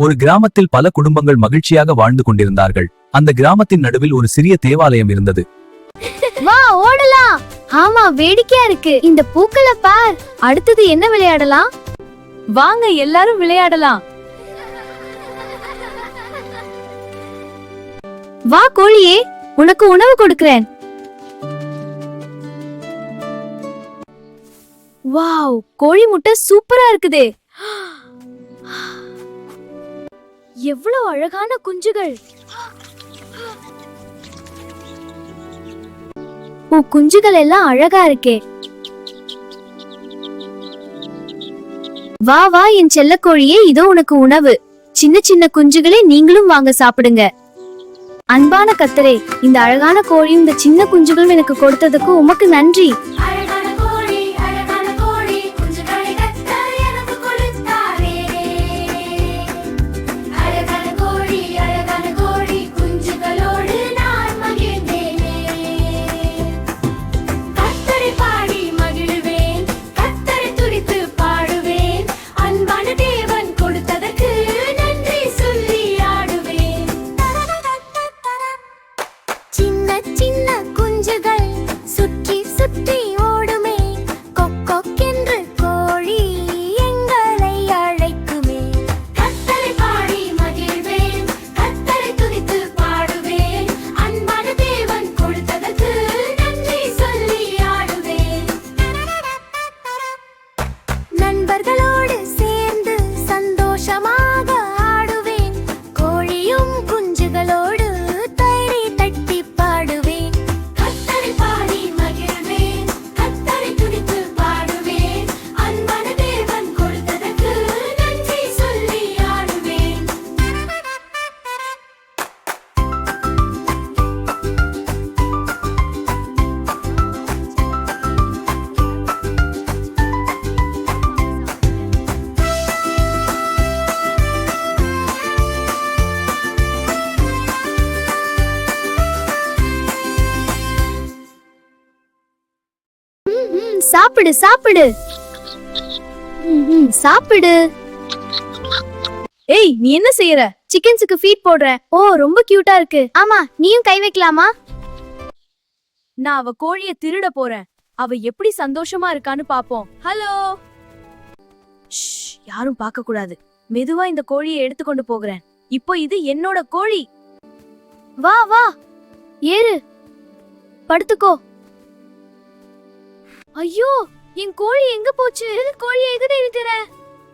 ஒரு கிராமத்தில் பல குடும்பங்கள் மகிழ்ச்சியாக வாழ்ந்து கொண்டிருந்தார்கள். அந்த கிராமத்தின் நடுவில் ஒரு சிறிய தேவாலயம் இருந்தது. வா ஓடலாம். ஆமா, வேடிக்கையா இருக்கு. இந்த பூக்களை பார். அடுத்தது என்ன விளையாடலாம்? வாங்க எல்லாரும் விளையாடலாம். வா கோழியே, உனக்கு உணவு கொடுக்கிறேன். வாவ், கோழி முட்டை சூப்பரா இருக்குதே. எவ்வளவு அழகான குஞ்சுகள். குஞ்சுகள் எல்லாம் அழகா இருக்கே. வா வா என் செல்ல கோழியே, இதோ உனக்கு உணவு. சின்ன சின்ன குஞ்சுகளே, நீங்களும் வாங்க சாப்பிடுங்க. அன்பான கர்த்தரே, இந்த அழகான கோழியும் இந்த சின்ன குஞ்சுகளும் எனக்கு கொடுத்ததுக்கு உமக்கு நன்றி. சாப்பிடு சாப்பிடு. சாப்பிடு. ஏய், நீ என்ன செய்யற? சிக்கன்ஸுக்கு ஃபீட் போடுற. ஓ, ரொம்ப கியூட்டா இருக்கு. ஆமா, நீயும் கை வைக்கலாமா? நான் அவ கோழிய திருட போறேன். அவ எப்படி சந்தோஷமா இருக்கான்னு பாப்போம். ஹலோ. யாரும் பார்க்க கூடாது. மெதுவா இந்த கோழியை எடுத்துக்கொண்டு போகிறேன். இப்போ இது என்னோட கோழி. வா வா, ஏறு, படுத்துக்கோ. ஐயோ, என் கோழி எங்க போச்சு? கோழியை எங்க தேடித்தர?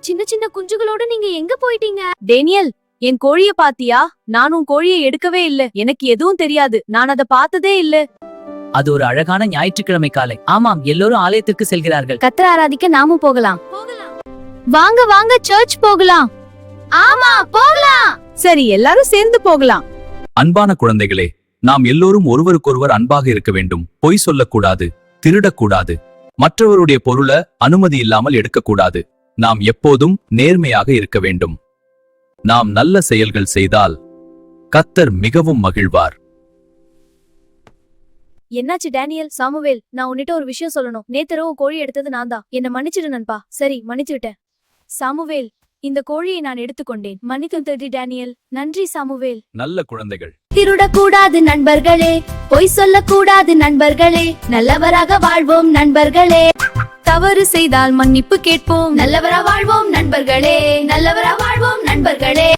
சின்ன சின்ன குஞ்சுகளோட நீங்க எங்க போயிட்டீங்க? டேனியல், என் கோழிய பாத்தியா? நான் உன் கோழியை எடுக்கவே இல்ல. எனக்கு எதுவும் தெரியாது. நான் அதை பார்த்ததே இல்ல. அது ஒரு அழகான ஞாயிற்றுக்கிழமை காலை. ஆமாம், எல்லோரும் ஆலயத்திற்கு செல்கிறார்கள். கர்த்தரை ஆராதிக்க நாமும் போகலாம். வாங்க வாங்க, சர்ச் போகலாம். ஆமா, போகலாம். சரி, எல்லாரும் சேர்ந்து போகலாம். அன்பான குழந்தைகளே, நாம் எல்லோரும் ஒருவருக்கொருவர் அன்பாக இருக்க வேண்டும். பொய் சொல்லக்கூடாது, திருடக்கூடாது, மற்றவருடைய பொருளை அனுமதி இல்லாமல் எடுக்கக்கூடாது. நாம் எப்போதும் நேர்மையாக இருக்க வேண்டும். நாம் நல்ல செயல்கள் செய்தால் கர்த்தர் மிகவும் மகிழ்வார். என்னாச்சு டேனியல்? சாமுவேல், நான் உன்னிட்ட ஒரு விஷயம் சொல்லணும். நேத்தரவு கோழி எடுத்தது நான் தான். என்ன மன்னிச்சிடு நண்பா. சரி, மன்னிச்சுட்டேன். சாமுவேல், இந்த கோழியை நான் எடுத்துக்கொண்டேன். மன்னித்து டேனியல். நன்றி சாமுவேல். நல்ல குழந்தைகள். திருடக்கூடாது நண்பர்களே, பொய் சொல்லக்கூடாது நண்பர்களே, நல்லவராக வாழ்வோம் நண்பர்களே. தவறு செய்தால் மன்னிப்பு கேட்போம். நல்லவரா வாழ்வோம் நண்பர்களே, நல்லவரா வாழ்வோம் நண்பர்களே.